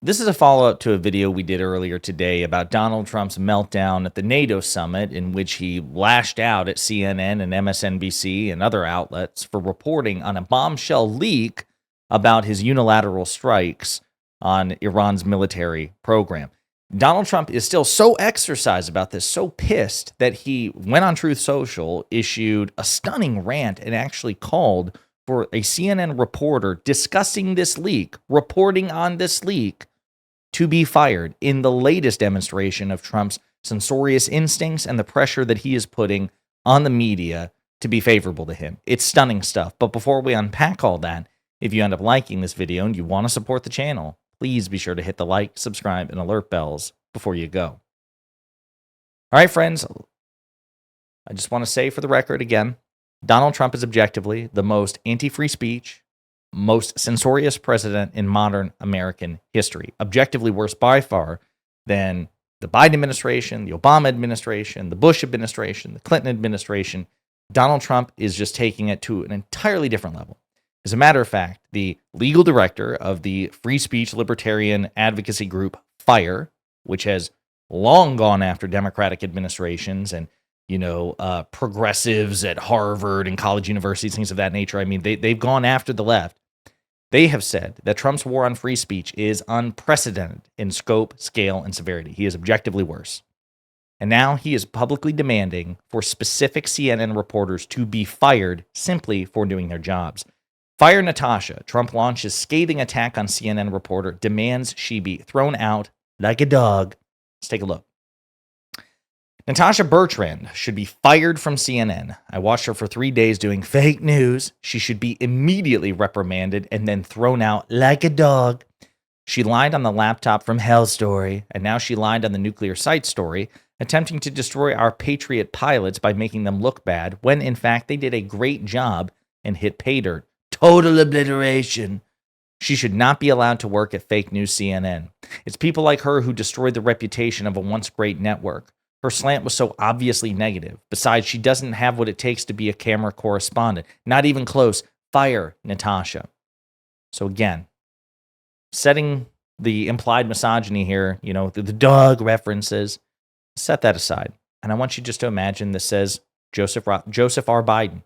This is a follow-up to a video we did earlier today about Donald Trump's meltdown at the NATO summit, in which he lashed out at CNN and MSNBC and other outlets for reporting on a bombshell leak about his unilateral strikes on Iran's military program. Donald Trump is still so exercised about this, so pissed, that he went on Truth Social, issued a stunning rant, and actually called for a CNN reporter discussing this leak, reporting on this leak, to be fired in the latest demonstration of Trump's censorious instincts and the pressure that he is putting on the media to be favorable to him. It's stunning stuff. But before we unpack all that, if you end up liking this video and you want to support the channel, please be sure to hit the like, subscribe, and alert bells before you go. All right, friends, I just want to say for the record again, Donald Trump is objectively the most anti-free speech, most censorious president in modern American history. Objectively worse by far than the Biden administration, the Obama administration, the Bush administration, the Clinton administration. Donald Trump is just taking it to an entirely different level. As a matter of fact, the legal director of the free speech libertarian advocacy group FIRE, which has long gone after Democratic administrations and progressives at Harvard and college universities, things of that nature. I mean, they've gone after the left. They have said that Trump's war on free speech is unprecedented in scope, scale, and severity. He is objectively worse. And now he is publicly demanding for specific CNN reporters to be fired simply for doing their jobs. Fire Natasha. Trump launches scathing attack on CNN reporter, demands she be thrown out like a dog. Let's take a look. Natasha Bertrand should be fired from CNN. I watched her for 3 days doing fake news. She should be immediately reprimanded and then thrown out like a dog. She lied on the laptop from hell story, and now she lied on the nuclear site story, attempting to destroy our Patriot pilots by making them look bad, when in fact they did a great job and hit pay dirt. Total obliteration. She should not be allowed to work at fake news CNN. It's people like her who destroyed the reputation of a once great network. Her slant was so obviously negative. Besides, she doesn't have what it takes to be a camera correspondent. Not even close. Fire Natasha. So again, setting the implied misogyny here, the dog references, set that aside. And I want you just to imagine this says Joseph R. Biden.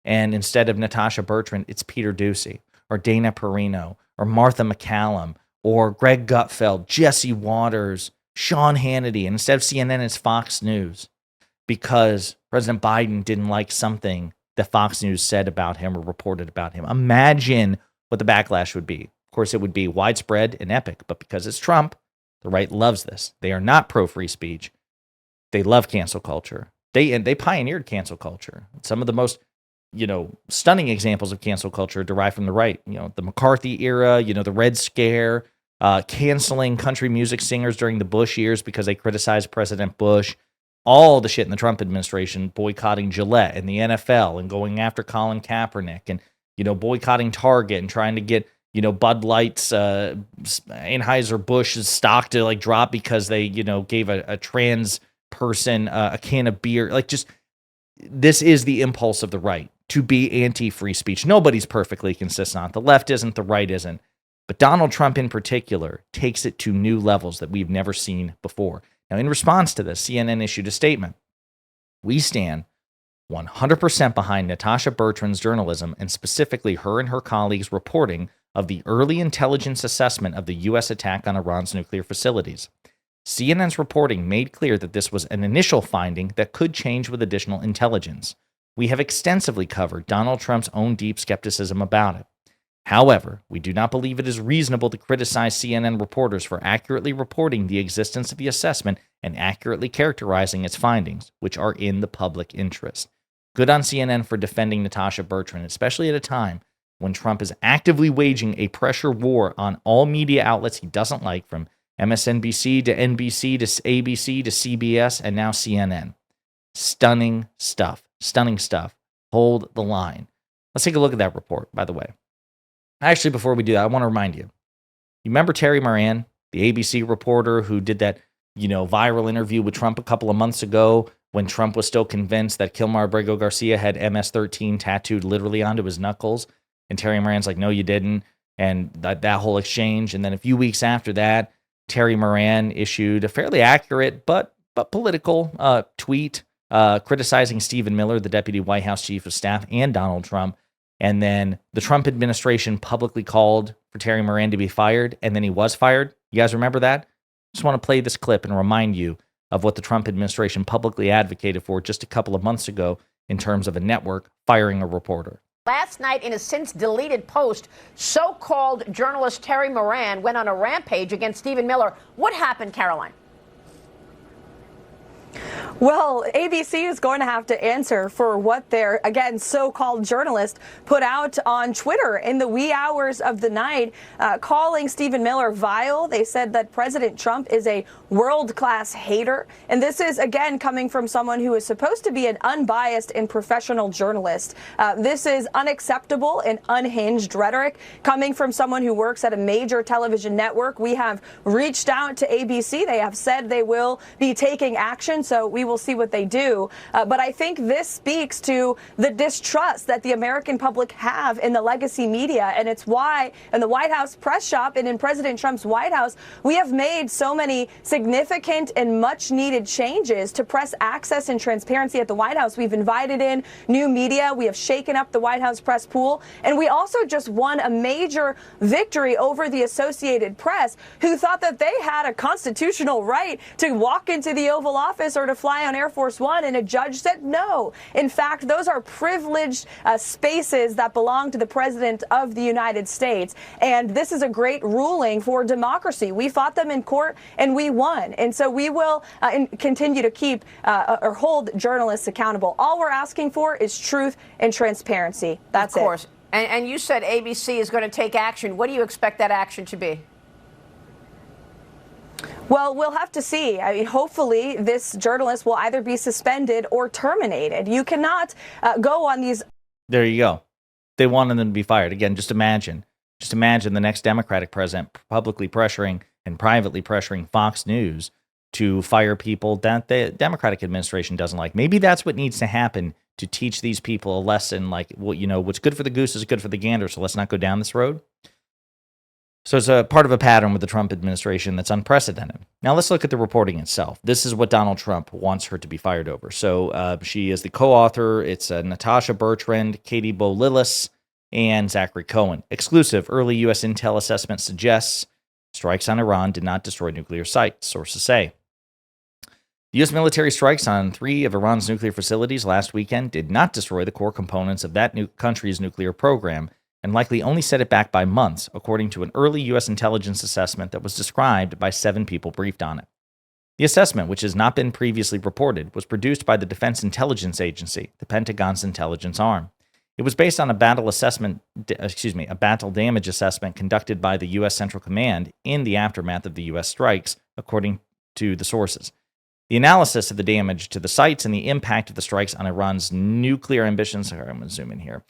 And instead of Natasha Bertrand, it's Peter Doocy or Dana Perino or Martha McCallum or Greg Gutfeld, Jesse Waters, Sean Hannity, and instead of CNN, it's Fox News, because President Biden didn't like something that Fox News said about him or reported about him. Imagine what the backlash would be. Of course, it would be widespread and epic, but because it's Trump, the right loves this. They are not pro-free speech. They love cancel culture. They pioneered cancel culture. Some of the most stunning examples of cancel culture derive from the right. The McCarthy era, the Red Scare, canceling country music singers during the Bush years because they criticized President Bush, all the shit in the Trump administration, boycotting Gillette and the NFL and going after Colin Kaepernick and, boycotting Target and trying to get, Bud Light's, Anheuser-Busch's stock to drop because they, gave a trans person a can of beer. This is the impulse of the right to be anti-free speech. Nobody's perfectly consistent. The left isn't, the right isn't. But Donald Trump in particular takes it to new levels that we've never seen before. Now, in response to this, CNN issued a statement. We stand 100% behind Natasha Bertrand's journalism, and specifically her and her colleagues' reporting of the early intelligence assessment of the U.S. attack on Iran's nuclear facilities. CNN's reporting made clear that this was an initial finding that could change with additional intelligence. We have extensively covered Donald Trump's own deep skepticism about it. However, we do not believe it is reasonable to criticize CNN reporters for accurately reporting the existence of the assessment and accurately characterizing its findings, which are in the public interest. Good on CNN for defending Natasha Bertrand, especially at a time when Trump is actively waging a pressure war on all media outlets he doesn't like, from MSNBC to NBC to ABC to CBS and now CNN. Stunning stuff. Stunning stuff. Hold the line. Let's take a look at that report, by the way. Actually, before we do that, I want to remind you. You remember Terry Moran, the ABC reporter who did that, viral interview with Trump a couple of months ago when Trump was still convinced that Kilmar Abrego Garcia had MS-13 tattooed literally onto his knuckles? And Terry Moran's like, no, you didn't. and that whole exchange. And then a few weeks after that, Terry Moran issued a fairly accurate but political tweet criticizing Stephen Miller, the deputy White House chief of staff, and Donald Trump. And then the Trump administration publicly called for Terry Moran to be fired, and then he was fired. You guys remember that? Just want to play this clip and remind you of what the Trump administration publicly advocated for just a couple of months ago in terms of a network firing a reporter. Last night, in a since-deleted post, so-called journalist Terry Moran went on a rampage against Stephen Miller. What happened, Caroline? Well, ABC is going to have to answer for what their, again, so-called journalist put out on Twitter in the wee hours of the night, calling Stephen Miller vile. They said that President Trump is a world-class hater. And this is, again, coming from someone who is supposed to be an unbiased and professional journalist. This is unacceptable and unhinged rhetoric coming from someone who works at a major television network. We have reached out to ABC. They have said they will be taking action, so we will see what they do. But I think this speaks to the distrust that the American public have in the legacy media. And it's why in the White House press shop and in President Trump's White House, we have made so many significant and much needed changes to press access and transparency at the White House. We've invited in new media. We have shaken up the White House press pool. And we also just won a major victory over the Associated Press, who thought that they had a constitutional right to walk into the Oval Office or to fly on Air Force One, and a judge said no. In fact, those are privileged spaces that belong to the President of the United States, and this is a great ruling for democracy. We fought them in court, and we won, and so we will continue to keep or hold journalists accountable. All we're asking for is truth and transparency. That's it. Of course. And you said ABC is going to take action. What do you expect that action to be? Well, we'll have to see. I mean, hopefully this journalist will either be suspended or terminated. You cannot go on these. There you go. They wanted them to be fired. Again, just imagine the next Democratic president publicly pressuring and privately pressuring Fox News to fire people that the Democratic administration doesn't like. Maybe that's what needs to happen to teach these people a lesson, like, well, what's good for the goose is good for the gander, so let's not go down this road. So it's a part of a pattern with the Trump administration that's unprecedented. Now let's look at the reporting itself. This is what Donald Trump wants her to be fired over. So she is the co-author. It's Natasha Bertrand, Katie Bo-Lillis, and Zachary Cohen. Exclusive early U.S. intel assessment suggests strikes on Iran did not destroy nuclear sites, sources say. The U.S. military strikes on 3 of Iran's nuclear facilities last weekend did not destroy the core components of that country's nuclear program, and likely only set it back by months, according to an early U.S. intelligence assessment that was described by 7 people briefed on it. The assessment, which has not been previously reported, was produced by the Defense Intelligence Agency, the Pentagon's intelligence arm. It was based on a battle damage assessment conducted by the U.S. Central Command in the aftermath of the U.S. strikes, according to the sources. The analysis of the damage to the sites and the impact of the strikes on Iran's nuclear ambitions. I'm going to zoom in here.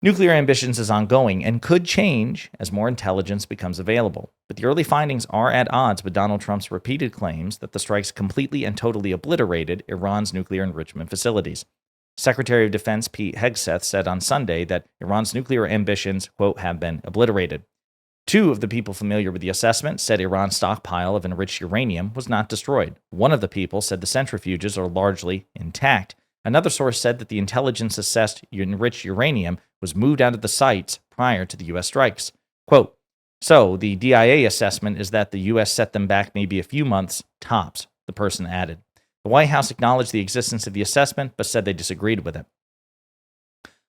Nuclear ambitions is ongoing and could change as more intelligence becomes available. But the early findings are at odds with Donald Trump's repeated claims that the strikes completely and totally obliterated Iran's nuclear enrichment facilities. Secretary of Defense Pete Hegseth said on Sunday that Iran's nuclear ambitions, quote, have been obliterated. 2 of the people familiar with the assessment said Iran's stockpile of enriched uranium was not destroyed. One of the people said the centrifuges are largely intact. Another source said that the intelligence-assessed enriched uranium was moved out of the sites prior to the U.S. strikes. Quote, so the DIA assessment is that the U.S. set them back maybe a few months, tops, the person added. The White House acknowledged the existence of the assessment, but said they disagreed with it.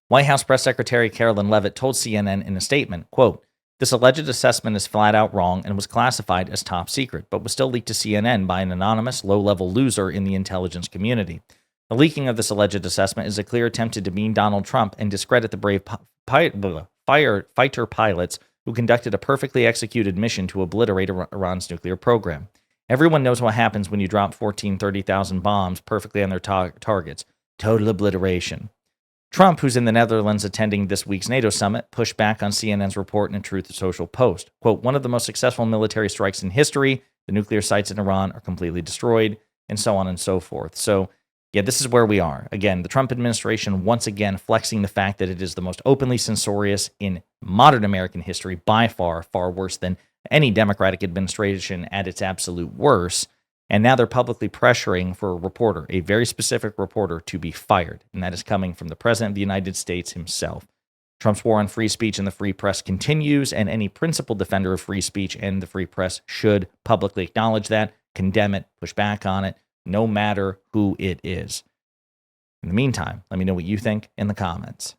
White House Press Secretary Carolyn Leavitt told CNN in a statement, quote, this alleged assessment is flat out wrong and was classified as top secret, but was still leaked to CNN by an anonymous, low-level loser in the intelligence community. The leaking of this alleged assessment is a clear attempt to demean Donald Trump and discredit the brave fighter pilots who conducted a perfectly executed mission to obliterate Iran's nuclear program. Everyone knows what happens when you drop 30,000 bombs perfectly on their targets. Total obliteration. Trump, who's in the Netherlands attending this week's NATO summit, pushed back on CNN's report in a Truth Social post. Quote, one of the most successful military strikes in history. The nuclear sites in Iran are completely destroyed, and so on and so forth. So Yeah, this is where we are. Again, the Trump administration once again flexing the fact that it is the most openly censorious in modern American history, by far, far worse than any Democratic administration at its absolute worst. And now they're publicly pressuring for a reporter, a very specific reporter, to be fired. And that is coming from the President of the United States himself. Trump's war on free speech and the free press continues, and any principled defender of free speech and the free press should publicly acknowledge that, condemn it, push back on it, no matter who it is. In the meantime, let me know what you think in the comments.